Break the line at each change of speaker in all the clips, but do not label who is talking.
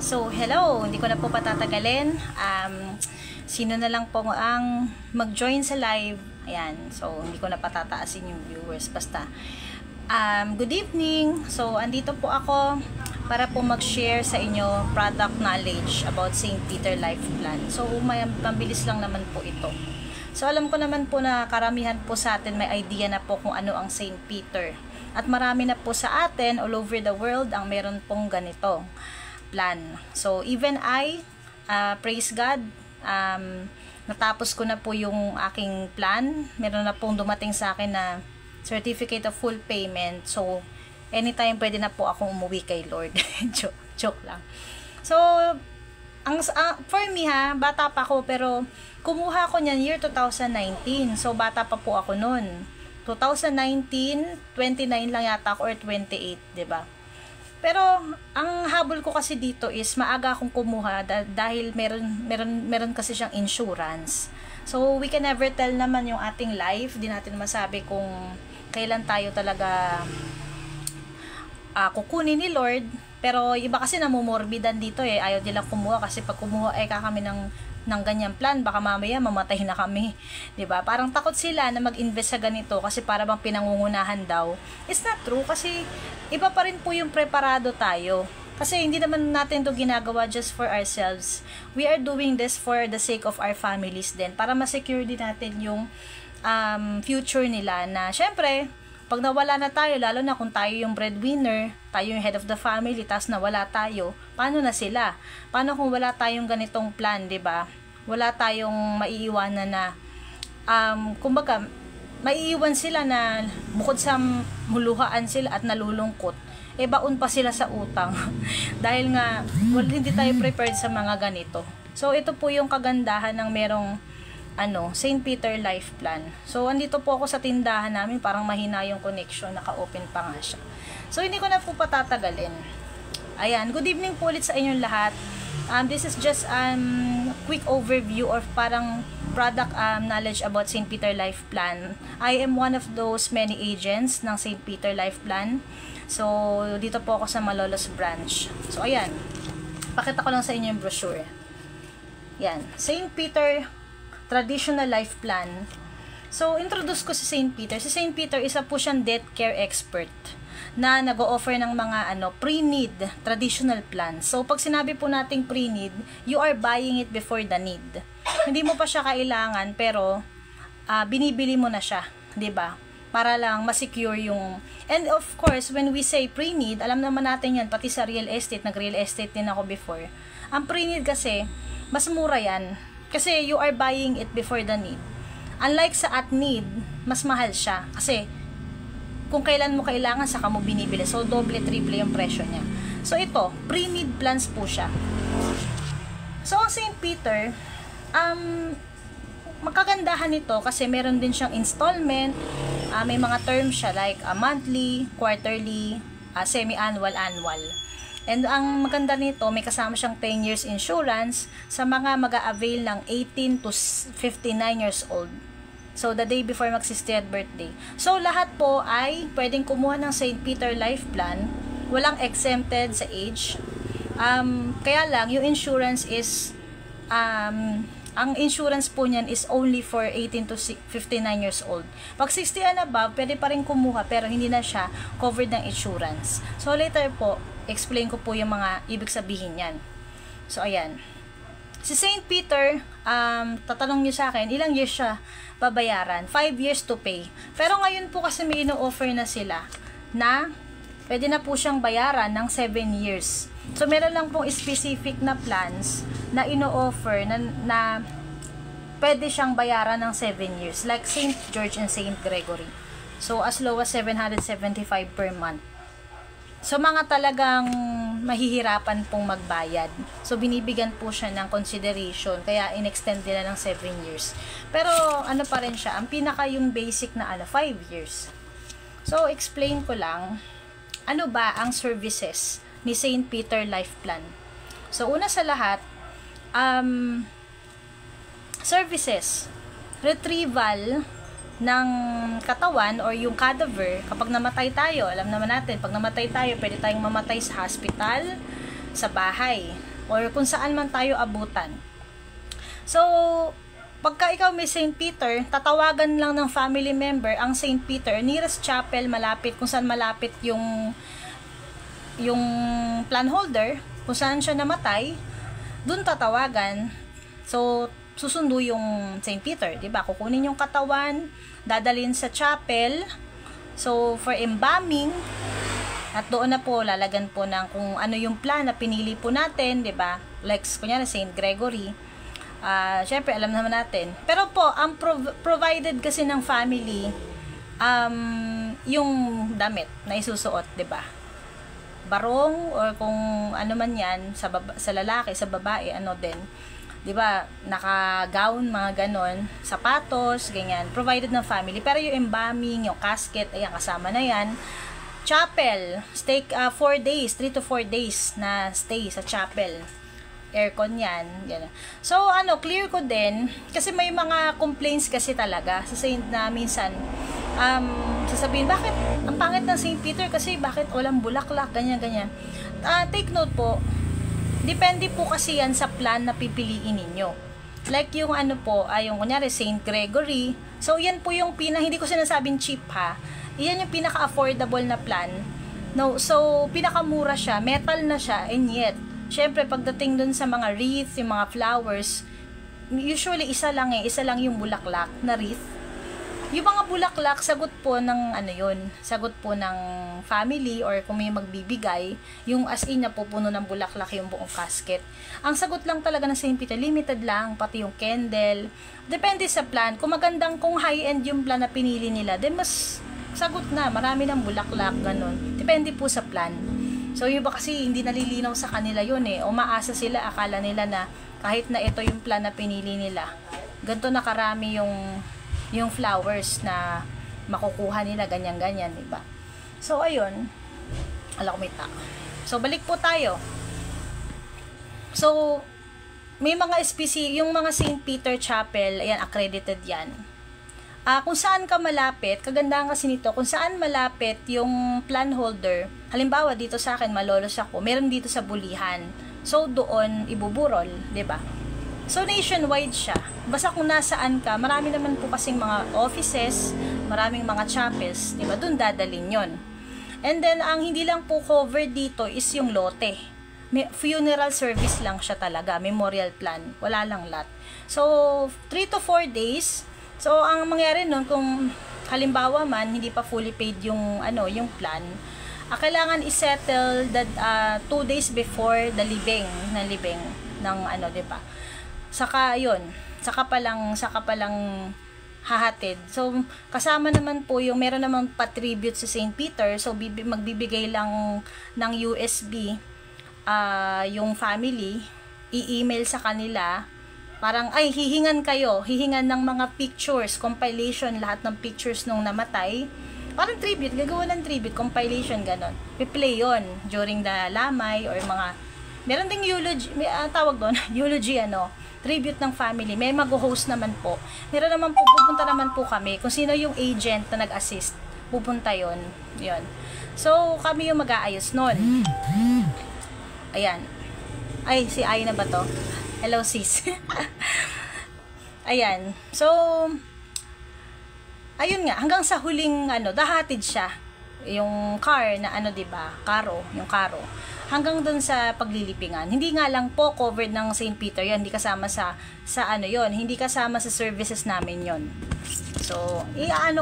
So, hello! Hindi ko na po patatagalin. Sino na lang po ang mag-join sa live. Ayan. So, hindi ko na patataasin yung viewers. Basta. Good evening! So, andito po ako para po mag-share sa inyo product knowledge about St. Peter Life Plan. So, pambilis lang naman po ito. So, alam ko naman po na karamihan po sa atin may idea na po kung ano ang St. Peter. At marami na po sa atin all over the world ang meron pong ganito plan. So, even I, praise God, natapos ko na po yung aking plan. Meron na pong dumating sa akin na certificate of full payment. So, anytime pwede na po akong umuwi kay Lord. joke lang. So, for me bata pa ako, pero kumuha ko niyan year 2019. So, bata pa po ako noon. 2019, 29 lang yata ako or 28, 'di ba? Pero ang habol ko kasi dito is maaga akong kumuha dahil meron kasi siyang insurance. So we can never tell naman yung ating life, di natin masabi kung kailan tayo talaga kukunin ni Lord. Pero iba kasi namumorbidan dito ayaw nilang kumuha kasi pag kumuha kami ng ganyang plan, baka mamaya mamatay na kami, 'di ba? Parang takot sila na mag-invest sa ganito kasi para bang pinangungunahan daw. It's not true kasi iba pa rin po yung preparado tayo. Kasi hindi naman natin 'to ginagawa just for ourselves. We are doing this for the sake of our families din, para ma-secure din natin yung future nila na syempre pag nawala na tayo, lalo na kung tayo yung breadwinner, tayo yung head of the family, tas nawala tayo, paano na sila? Paano kung wala tayong ganitong plan, 'di ba? Wala tayong maiiwanan na kumbaga maiiwan sila na bukod sa muluhaan sila at nalulungkot, baon pa sila sa utang. Dahil nga hindi tayo prepared sa mga ganito. So ito po yung kagandahan ng merong St. Peter Life Plan. So, andito po ako sa tindahan namin, parang mahina yung connection, naka-open pa nga siya. So, hindi ko na po patatagalin. Ayan, good evening po ulit sa inyong lahat. This is just quick overview or parang product knowledge about St. Peter Life Plan. I am one of those many agents ng St. Peter Life Plan. So, dito po ako sa Malolos branch. So, ayan. Pakita ko lang sa inyo yung brochure. Yan. St. Peter Traditional Life Plan. So, introduce ko si St. Peter. Si St. Peter, isa po siyang death care expert na nag-o-offer ng mga pre-need traditional plans. So, pag sinabi po nating pre-need, you are buying it before the need. Hindi mo pa siya kailangan, pero binibili mo na siya, 'di ba? Para lang ma-secure yung... And of course, when we say pre-need, alam naman natin yan, pati sa real estate, nag-real estate din ako before. Ang pre-need kasi, mas mura yan. Kasi you are buying it before the need. Unlike sa at need, mas mahal siya. Kasi, kung kailan mo kailangan, saka mo binibili. So, doble, triple yung presyo niya. So, ito, pre-need plans po siya. So, ang St. Peter, magkagandahan nito kasi meron din siyang installment. May mga terms siya like monthly, quarterly, semi-annual, annual. And ang maganda nito, may kasama siyang 10 years insurance sa mga mag-a-avail ng 18 to 59 years old. So, the day before mag-60th birthday. So, lahat po ay pwedeng kumuha ng St. Peter Life Plan. Walang exempted sa age. Kaya lang, yung insurance is, ang insurance po niyan is only for 18 to 59 years old. Pag 60 and above, pwede pa rin kumuha pero hindi na siya covered ng insurance. So, later po, explain ko po yung mga ibig sabihin yan. So, ayan. Si St. Peter, tatanong niyo sa akin, ilang years siya babayaran? 5 years to pay. Pero ngayon po kasi may ino-offer na sila na pwede na po siyang bayaran ng 7 years. So, meron lang pong specific na plans na ino-offer na pwede siyang bayaran ng 7 years. Like St. George and St. Gregory. So, as low as 775 per month. So, mga talagang mahihirapan pong magbayad. So, binibigyan po siya ng consideration. Kaya, in-extend nila ng 7 years. Pero, ano pa rin siya? Ang pinaka yung basic na 5 years. So, explain ko lang, ano ba ang services ni St. Peter Life Plan? So, una sa lahat, services, retrieval ng katawan or yung cadaver, kapag namatay tayo, alam naman natin, pag namatay tayo, pwede tayong mamatay sa hospital, sa bahay, or kung saan man tayo abutan. So, pagka ikaw may St. Peter, tatawagan lang ng family member ang St. Peter, nearest chapel, malapit, kung saan malapit yung plan holder, kung saan siya namatay, dun tatawagan. So, susundo yung St. Peter, diba? Kukunin yung katawan, dadalhin sa chapel, so for embalming, at doon na po lalagan po ng kung ano yung plan na pinili po natin, diba? Like, kunyari, St. Gregory, syempre, alam naman natin. Pero po, ang provided kasi ng family, yung damit na isusuot, diba? Barong, or kung ano man yan, sa lalaki, sa babae, ano din, 'di ba? Naka-gown, mga ganon, sapatos, ganyan, provided ng family. Pero yung embalming, yung casket, ayan, kasama na yan. Chapel, stay 4 days, 3 to 4 days na stay sa chapel. Aircon yan, ganyan. So, clear ko din, kasi may mga complaints kasi talaga sa Saint na minsan, sasabihin, bakit ang pangit ng St. Peter, kasi bakit walang bulaklak, ganyan. Take note po, depende po kasi yan sa plan na pipiliin ninyo. Like yung yung kunyari St. Gregory. So yan po yung hindi ko sinasabing cheap ha. Yan yung pinaka-affordable na plan. No, so pinakamura siya, metal na siya, and yet, syempre pagdating dun sa mga wreath, yung mga flowers, usually isa lang yung bulaklak na wreath. Yung mga bulaklak, sagot po ng sagot po ng family, or kung may magbibigay, yung as in na pupuno ng bulaklak yung buong casket. Ang sagot lang talaga ng St. Peter, limited lang, pati yung candle. Depende sa plan. Kung high-end yung plan na pinili nila, then mas sagot na, marami ng bulaklak, ganun. Depende po sa plan. So, yung iba kasi hindi nalilinaw sa kanila yun o maasa sila, akala nila na kahit na ito yung plan na pinili nila, ganito na karami yung flowers na makukuha nila, ganyan-ganyan, diba? So, ayun. Ala ko may tao. So, balik po tayo. So, may mga yung mga St. Peter Chapel, ayan, accredited yan. Kung saan ka malapit, kagandahan kasi nito, kung saan malapit yung plan holder, halimbawa dito sa akin, Malolos ako, meron dito sa Bulihan. So, doon, ibuburol, diba? So, nationwide siya. Basta kung nasaan ka, marami naman po kasing mga offices, maraming mga chapels, diba? Doon dadalhin yon. And then, ang hindi lang po cover dito is yung lote. Funeral service lang siya talaga, memorial plan, wala lang lot. So, 3 to 4 days. So, ang mangyari nun, kung halimbawa man, hindi pa fully paid yung plan, kailangan i-settle that 2 days before the libing ng diba? Saka pa lang hahatid. So, kasama naman po yung meron namang pa-tribute sa St. Peter. So, magbibigay lang ng USB yung family, i-email sa kanila, parang, hihingan ng mga pictures, compilation, lahat ng pictures nung namatay. Parang tribute, gagawa ng tribute, compilation, ganon. Piplay yon during the lamay, or meron ding eulogy, tawag doon, eulogy, tribute ng family. May mag-host naman po. Meron naman po, pupunta naman po kami. Kung sino yung agent na nag-assist, pupunta yon. So, kami yung mag-aayos nun. Ayan. Ay, si Ay na ba to? Hello, sis. Ayan. So, ayun nga, hanggang sa huling, dahatid siya. Yung car na, diba? Yung karo. Hanggang dun sa paglilipingan. Hindi nga lang po covered ng St. Peter yan. Hindi kasama sa yon. Hindi kasama sa services namin yon. So,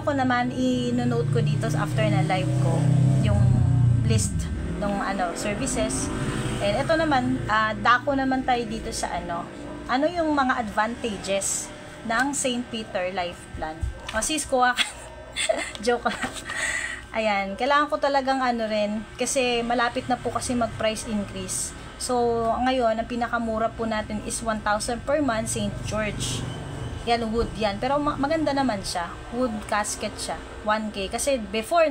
ko naman, i-note ko dito after na live ko, yung list ng services. And ito naman, dako naman tayo dito sa yung mga advantages ng St. Peter Life Plan. Sis, kuha ka. Joke lang. Ayan, kailangan ko talagang kasi malapit na po kasi mag-price increase. So, ngayon, ang pinakamura po natin is 1,000 per month, St. George. Yan, wood yan. Pero maganda naman siya. Wood casket siya. 1K. Kasi before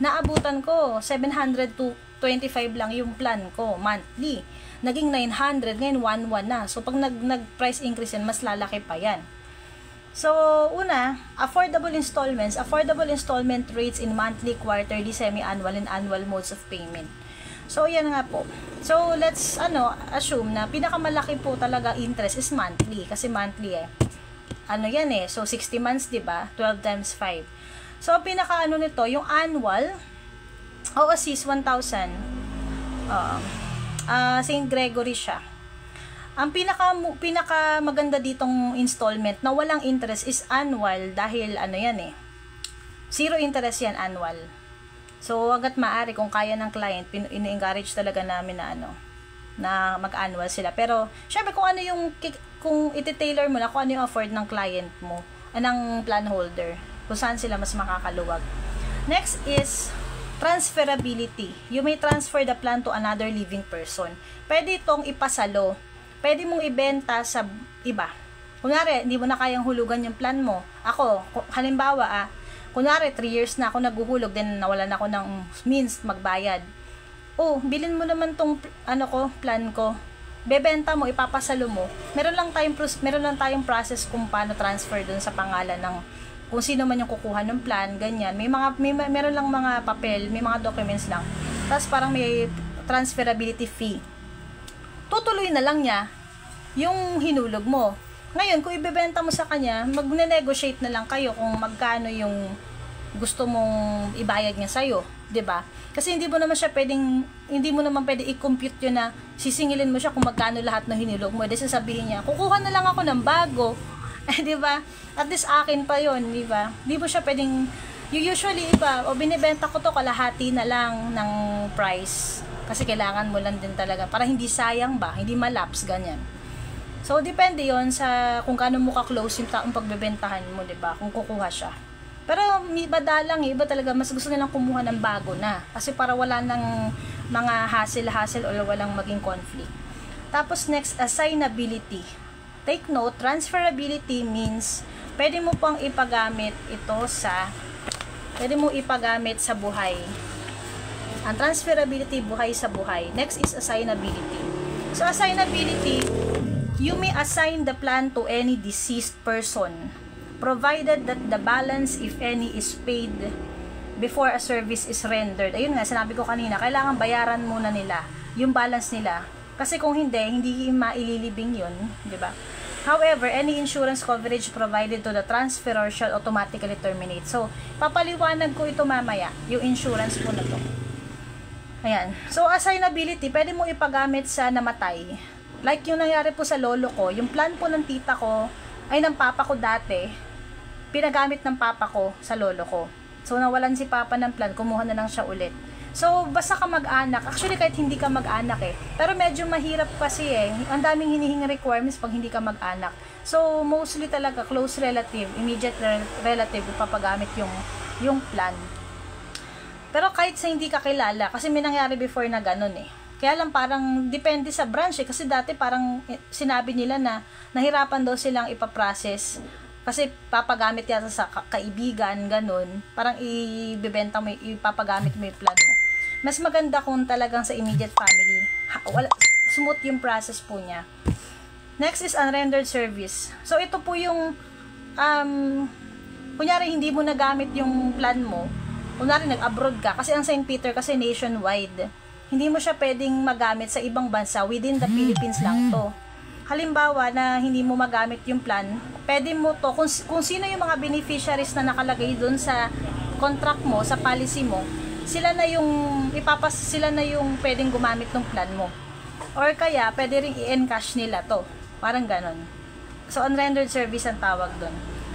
naabutan ko, 700 to 25 lang yung plan ko, monthly. Naging 900, ngayon 1,100 na. So, pag nag-price increase yan, mas lalaki pa yan. So, una, affordable installments. Affordable installment rates in monthly, quarterly, semi-annual, and annual modes of payment. So, yan nga po. So, let's, assume na pinakamalaki po talaga interest is monthly. Kasi monthly yan so 60 months, diba? 12 times 5. So, nito, yung annual, sis 1,000. St. Gregory siya. Ang pinaka maganda ditong installment na walang interest is annual dahil zero interest yan annual. So hangga't maaari kung kaya ng client, ini-encourage talaga namin na mag-annual sila. Pero syempre kung iti-tailor mo na kung ano yung afford ng client mo, ng plan holder, kung saan sila mas makakaluwag. Next is transferability. You may transfer the plan to another living person. Pwede itong ipasalo. Pwede mong ibenta sa iba. Kunyari, hindi mo na kayang hulugan yung plan mo. Ako, halimbawa, kunyari, 3 years na ako naguhulog, then nawalan ako ng means magbayad. Bilhin mo naman tong plan ko. Bebenta mo, ipapasalo mo. Meron lang tayong process kung paano transfer dun sa pangalan ng kung sino man yung kukuha ng plan, ganyan. Meron lang mga papel, may mga documents lang. Tapos parang may transferability fee. Tutuloy na lang niya yung hinulog mo. Ngayon, kung ibebenta mo sa kanya, magne-negotiate na lang kayo kung magkano yung gusto mong ibayad niya sa'yo. 'Di ba? Kasi hindi mo naman pwede i-compute yun na sisingilin mo siya kung magkano lahat ng hinulog mo. Dahil sasabihin niya, kukuha na lang ako ng bago. 'Di ba? At least akin pa yun, 'di ba? Hindi mo siya pwedeng, usually binibenta ko to kalahati na lang ng price. Kasi kailangan mo lang din talaga para hindi sayang ba, hindi malaps, ganyan. So, depende yon sa kung kano mo ka-close yung taong pagbebentahan mo, 'di ba? Kung kukuha siya. Pero iba iba talaga mas gusto nilang kumuha ng bago na kasi para wala nang mga hassle o walang maging conflict. Tapos next, assignability. Take note, transferability means pwede mo pang ipagamit sa buhay. Ang transferability, buhay sa buhay. Next is assignability. So, assignability, you may assign the plan to any deceased person, provided that the balance, if any, is paid before a service is rendered. Ayun nga, sinabi ko kanina, kailangan bayaran muna nila yung balance nila. Kasi kung hindi maililibing yun, di ba? However, any insurance coverage provided to the transferor shall automatically terminate. So, papaliwanag ko ito mamaya, yung insurance po na to. Ayan. So, assignability, pwede mo ipagamit sa namatay. Like yung nangyari po sa lolo ko, yung plan po ng tita ko, ay ng papa ko dati, pinagamit ng papa ko sa lolo ko. So, nawalan si papa ng plan, kumuha na lang siya ulit. So, basta ka mag-anak, actually kahit hindi ka mag-anak pero medyo mahirap kasi ang daming hinihing requirements pag hindi ka mag-anak. So, mostly talaga, close relative, immediate relative, ipapagamit yung plan. Pero kahit sa hindi ka kilala, kasi may nangyari before na ganun Kaya lang parang depende sa branch kasi dati parang sinabi nila na nahirapan daw silang ipaprocess kasi papagamit yata sa kaibigan, ganun. Parang ibebenta mo, ipapagamit mo yung plan mo. Mas maganda kung talagang sa immediate family. Smooth yung process po niya. Next is unrendered service. So ito po yung kunyari hindi mo nagamit yung plan mo. Kunwari nag-abroad ka, kasi ang St. Peter kasi nationwide, hindi mo siya pwedeng magamit sa ibang bansa, within the Philippines lang to. Halimbawa na hindi mo magamit yung plan, pwede mo to, kung sino yung mga beneficiaries na nakalagay dun sa contract mo, sa policy mo, sila na yung pwedeng gumamit ng plan mo. Or kaya, pwede rin i-encash nila to. Parang ganon. So, unrendered service ang tawag dun.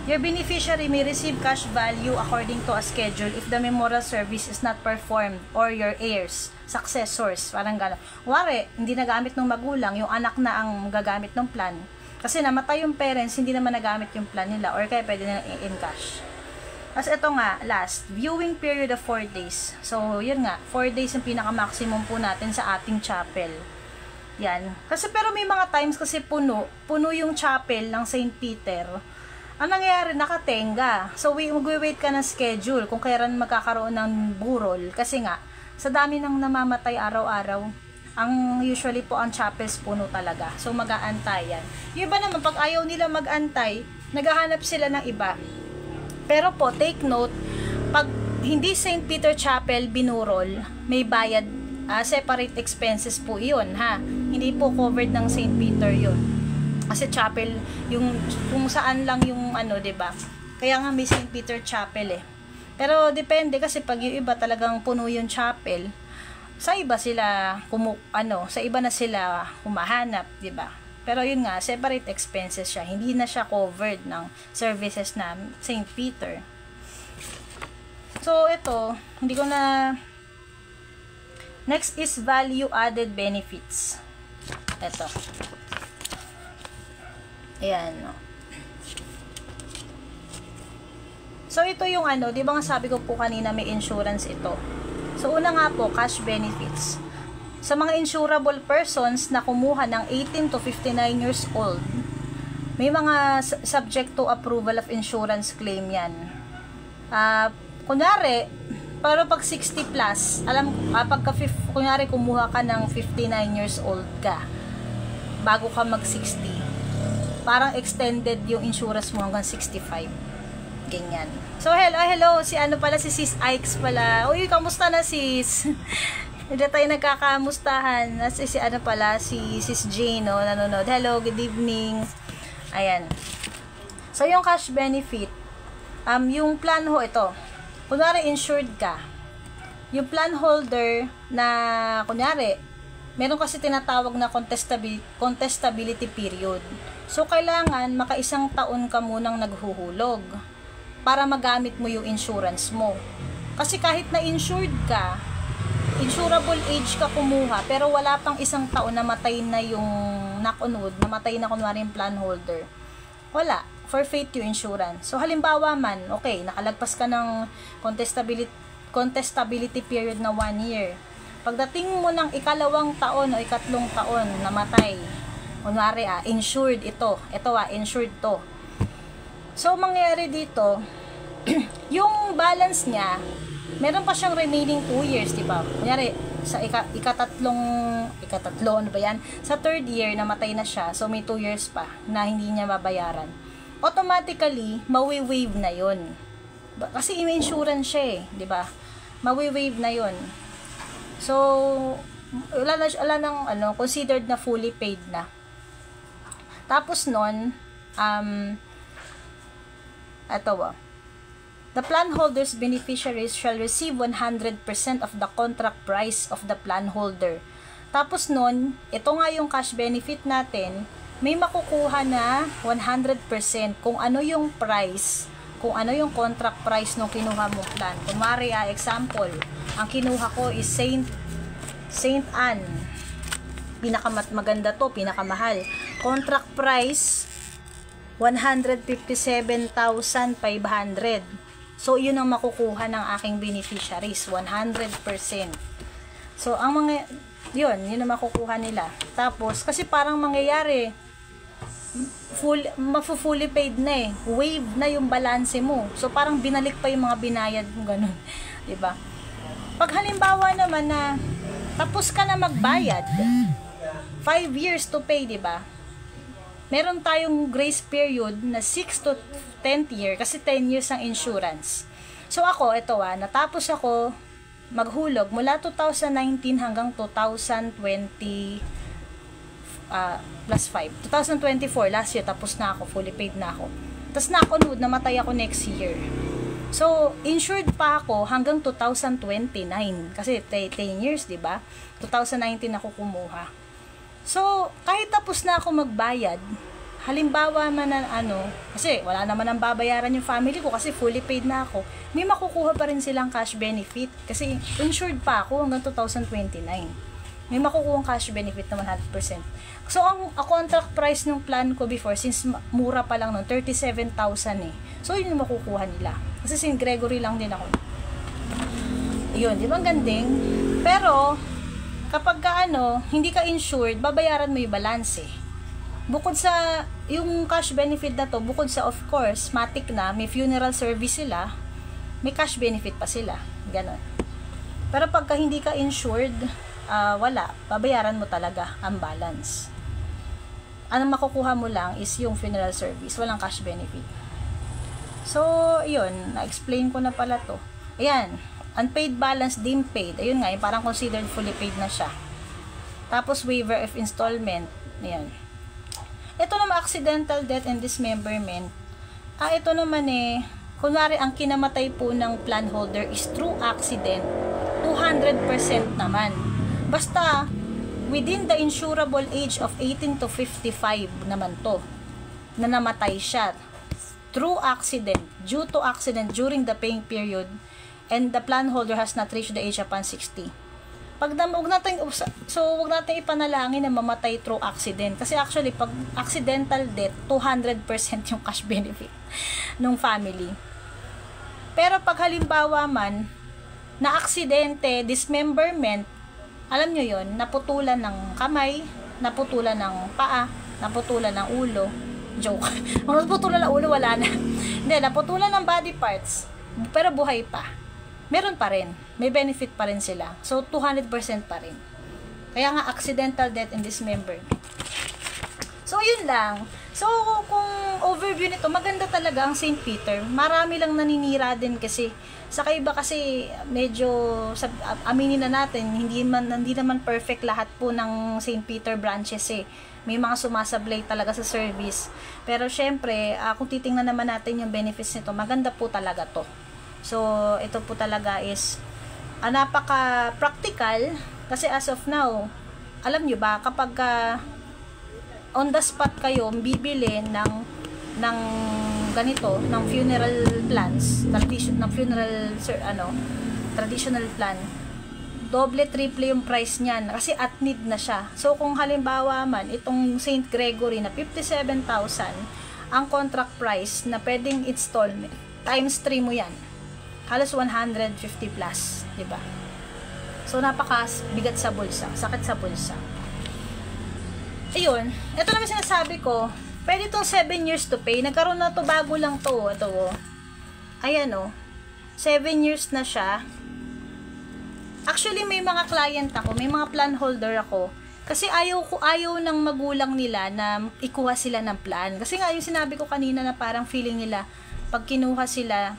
Your beneficiary may receive cash value according to a schedule if the memorial service is not performed or your heirs, successors, parang gano'n. Wari, hindi nagamit ng magulang, yung anak na ang gagamit ng plan. Kasi namatay yung parents, hindi naman nagamit yung plan nila or kaya pwede nilang i-encash. Tapos ito nga, last, viewing period of 4 days. So, yun nga, 4 days yung pinaka-maximum po natin sa ating chapel. Yan. Kasi pero may mga times kasi puno yung chapel ng St. Peter. Ang nangyayari, nakatenga. So, mag-wait ka ng schedule kung kailan magkakaroon ng burol. Kasi nga, sa dami ng namamatay araw-araw, Ang usually po ang chapels puno talaga. So mag-aantay yan. Yung iba naman pag ayaw nila mag-antay, naghahanap sila ng iba. Pero po take note, pag hindi St. Peter Chapel binurol, may bayad, separate expenses po 'yun ha. Hindi po covered ng St. Peter 'yun. Kasi chapel yung kung saan lang yung ano, 'di ba? Kaya nga may St. Peter Chapel eh. Pero depende kasi pag yung iba talagang puno yung chapel, sa iba sila sa iba na sila humahanap, 'di ba? Pero yun nga, separate expenses siya. Hindi na siya covered ng services na St. Peter. So ito, hindi ko na. Next is value added benefits. Ito. Ayan, no. So ito yung ano, 'di ba nga sabi ko po kanina may insurance ito. So una nga po, cash benefits. Sa mga insurable persons na kumuha ng 18 to 59 years old, may mga subject to approval of insurance claim yan. Kunyari, pero pag 60 plus, kunyari kumuha ka ng 59 years old ka, bago ka mag 60, parang extended yung insurance mo hanggang 65. Ganyan. So, hello, si Sis Ikes pala. Uy, kamusta na sis? Hindi tayo nagkakamustahan. Si Sis Jane, no, nanonood. Hello, good evening. Ayan. So, yung cash benefit, yung plan ho ito. Kunwari, insured ka. Yung plan holder na, kunyari, meron kasi tinatawag na contestability period. So, kailangan maka-1 taon ka munang naghuhulog para magamit mo yung insurance mo. Kasi kahit na insured ka, insurable age ka kumuha, pero wala pang 1 taon namatay na yung nakunod, namatay na kunwari yung plan holder. Wala. Forfeit yung insurance. So, halimbawa man, okay, nakalagpas ka ng contestability period na 1 year. Pagdating mo ng 2nd taon o 3rd taon, namatay. Kunwari, insured ito. Ito, insured to. So, mangyayari dito, yung balance niya, meron pa siyang remaining 2 years, diba? Kunyari, sa ikatatlo, ano ba yan? Sa 3rd year, namatay na siya. So, may 2 years pa na hindi niya mabayaran. Automatically, mawi-waive na yun. Kasi insurance siya eh, diba? Mawi-waive na yun. So, wala nang considered na fully paid na. Tapos nun, the plan holder's beneficiaries shall receive 100% of the contract price of the plan holder. Tapos nun, ito nga yung cash benefit natin, may makukuha na 100% kung ano yung price, kung ano yung contract price nung kinuha mo plan. Kunwari, example, ang kinuha ko is Saint Anne. Maganda to, pinakamahal. Contract price, 157,500. So, yun ang makukuha ng aking beneficiaries, 100%. So, yun ang makukuha nila. Tapos, kasi parang mangyayari, fully paid na eh. Waive na yung balance mo. So, parang binalik pa yung mga binayad mo, ganun. Diba? Pag halimbawa naman na, tapos ka na magbayad, 5 years to pay, diba? Meron tayong grace period na 6 to 10th year kasi 10 years ang insurance. So ako, natapos ako maghulog mula 2019 hanggang 2020 plus 5. 2024, last year, tapos na ako, fully paid na ako. Tapos nakunod, namatay ako next year. So, insured pa ako hanggang 2029 kasi 10 years, diba? 2019 ako kumuha. So, kahit tapos na ako magbayad, halimbawa man na kasi wala naman ang babayaran yung family ko kasi fully paid na ako, may makukuha pa rin silang cash benefit kasi insured pa ako hanggang 2029. May makukuha cash benefit na 100%. So, ang contract price ng plan ko before, since mura pa lang nun, 37,000 eh. So, yun yung makukuha nila. Kasi St. Gregory lang din ako. Yun, di ba ang ganding? Pero, kapag hindi ka insured, babayaran mo yung balance eh. Bukod sa, yung cash benefit na to, bukod sa of course, matic na, may funeral service sila, may cash benefit pa sila. Ganon. Pero pagka hindi ka insured, wala, babayaran mo talaga ang balance. Ang makukuha mo lang is yung funeral service, walang cash benefit. So, yun, na-explain ko na pala to. Ayan, unpaid balance, deemed paid. Ayun nga, yung parang considered fully paid na siya. Tapos, waiver of installment. Ayan. Ito naman, accidental death and dismemberment. Ito naman kunwari, ang kinamatay po ng plan holder is through accident. 200% naman. Basta, within the insurable age of 18 to 55 naman to, na namatay siya through accident, due to accident during the paying period, and the plan holder has not reached the age upon 60. Wag natin ipanalangin na mamatay through accident. Kasi actually, pag accidental death, 200% yung cash benefit ng family. Pero pag halimbawa man, na aksidente, dismemberment, alam nyo yon, naputulan ng kamay, naputulan ng paa, naputulan ng ulo. Joke. Kung naputulan ng ulo, wala na. Hindi, naputulan ng body parts, pero buhay pa. Meron pa rin. May benefit pa rin sila. So, 200% pa rin. Kaya nga, accidental death and dismemberment. So, yun lang. So, kung overview nito, maganda talaga ang St. Peter. Marami lang naninira din kasi. Saka iba kasi medyo aminin na natin, hindi naman perfect lahat po ng St. Peter branches May mga sumasablay talaga sa service. Pero syempre, kung titingnan naman natin yung benefits nito, maganda po talaga to. So, ito po talaga is napaka-practical kasi as of now, alam nyo ba, kapag on the spot kayo bibili ng ganito, ng funeral plans, ng funeral traditional plan, doble, triple yung price niyan kasi at need na siya. So kung halimbawa man itong St. Gregory na 57,000 ang contract price na pwedeng installment, times 3 mo yan, halos 150 plus, di ba? So napaka-bigat sa bulsa, sakit sa bulsa. Ayun, ito naman sinasabi ko, pwede itong 7 years to pay. Nagkaroon na to, bago lang to. Ito, ayan 7 years na siya. Actually, may mga client ako, may mga plan holder ako. Kasi ayaw ng magulang nila na ikuha sila ng plan. Kasi nga, yung sinabi ko kanina na parang feeling nila, pag kinuha sila,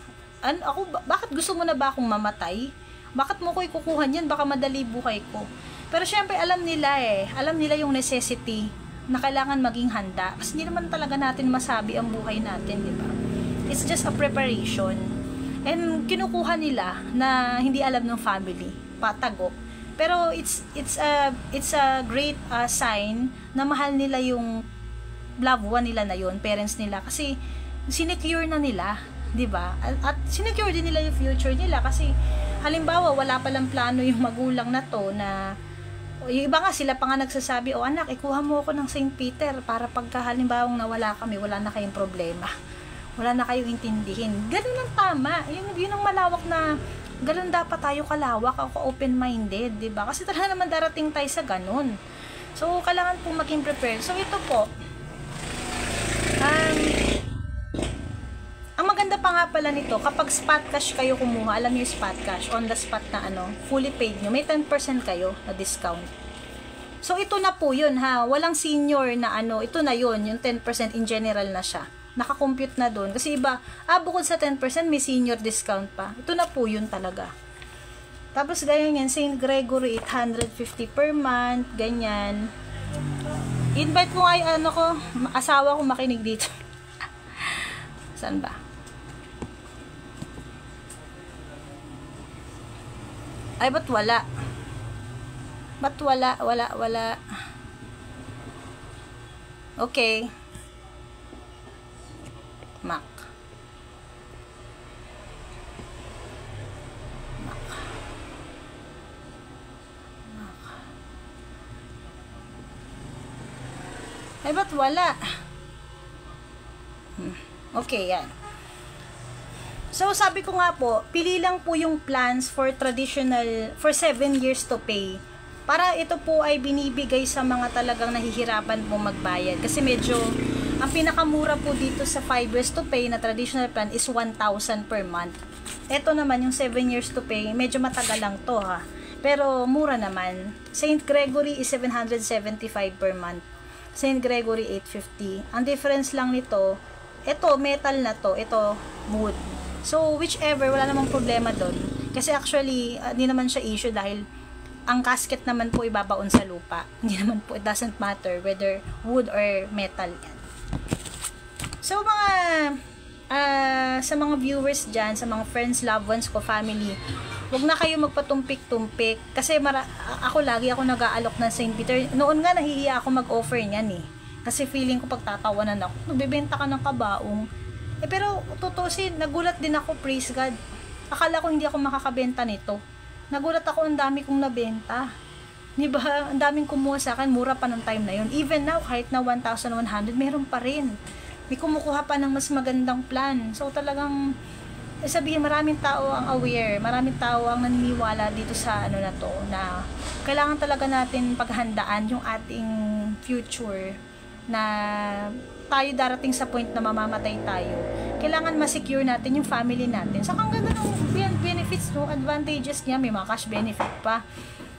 bakit gusto mo na ba akong mamatay? Bakit mo ko ikukuha niyan? Baka madali buhay ko. Pero syempre, alam nila yung necessity na kailangan maging handa. Kasi hindi naman talaga natin masabi ang buhay natin, di ba? It's just a preparation. And kinukuha nila na hindi alam ng family, patago. Pero it's a great sign na mahal nila yung loved one nila na yun, parents nila, kasi sinecure na nila, di ba? At sinecure din nila yung future nila kasi halimbawa wala palang plano yung magulang na to, na yung iba nga, sila pa nga nagsasabi, anak, ikuha mo ako ng St. Peter para pagka halimbawang nawala kami, wala na kayong problema. Wala na kayong intindihin. Ganun ang tama. Yun ang malawak na, ganun dapat tayo kalawak, ako open-minded, diba? Kasi talaga naman darating tayo sa ganun. So, kailangan po maging prepared. So, ito po, ang maganda pa nga pala nito, kapag spot cash kayo kumuha, alam niyo yung spot cash, on the spot na fully paid nyo, may 10% kayo na discount. So, ito na po yun ha, walang senior na ito na yun, yung 10% in general na siya. Nakakompute na dun. Kasi iba, bukod sa 10%, may senior discount pa. Ito na po yun talaga. Tapos, ganyan yan, St. Gregory, 850 per month, ganyan. Invite ko nga asawa ko makinig dito. Saan ba? Ay, ba't wala? Ba't wala? Okay. Mac. Ay, ba't wala? Okay, yan. So, sabi ko nga po, pili lang po yung plans for 7 years to pay. Para ito po ay binibigay sa mga talagang nahihirapan po magbayad. Kasi medyo, ang pinakamura po dito sa 5 years to pay na traditional plan is 1,000 per month. Ito naman, yung 7 years to pay, medyo matagal lang to ha. Pero mura naman. St. Gregory is 775 per month. St. Gregory 850. Ang difference lang nito, ito metal na to, ito wood. So whichever, wala namang problema doon. Kasi actually, hindi naman siya issue dahil ang casket naman po ibabaon sa lupa. Hindi naman po, it doesn't matter whether wood or metal yan. So sa mga viewers dyan, sa mga friends, loved ones ko, family, huwag na kayo magpatumpik-tumpik. Kasi ako lagi ako nag-aalok ng St. Peter. Noon nga nahihiya ako mag-offer niyan eh. Kasi feeling ko pagtatawanan ako, nagbebenta ka ng kabaong. Pero tutusin, nagulat din ako, praise God. Akala ko hindi ako makakabenta nito. Nagulat ako, ang dami kong nabenta. Diba? Ang daming kumuha sa akin, mura pa ng time na yun. Even now, kahit na 1,100, meron pa rin. May kumukuha pa ng mas magandang plan. So talagang sabihin, maraming tao ang aware, maraming tao ang naniniwala dito sa ano na to, na kailangan talaga natin paghandaan yung ating future, na tayo darating sa point na mamamatay tayo. Kailangan ma-secure natin yung family natin. Saka ang ganda ng benefits, no? Advantages niya, may mga cash benefit pa.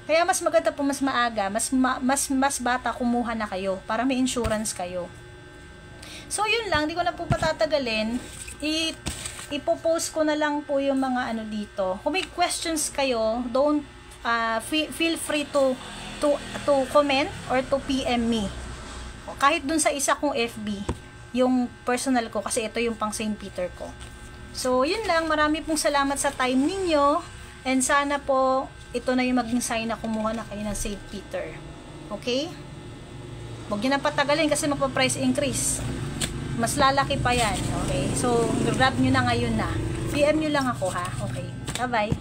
Kaya mas maganda po, mas maaga, mas bata kumuha na kayo para may insurance kayo. So yun lang, di ko na po patatagalin. Ipopost ko na lang po yung mga ano dito. Kung may questions kayo, don't feel free to comment or to PM me. Kahit dun sa isa kong FB, yung personal ko, kasi ito yung pang St. Peter ko. So yun lang, marami pong salamat sa time ninyo, and sana po ito na yung maging sign na kumuha na kayo ng St. Peter. Okay? Huwag nyo na patagalin kasi magpa-price increase. Mas lalaki pa yan. Okay? So, grab nyo na ngayon na. PM nyo lang ako ha. Okay? Bye-bye.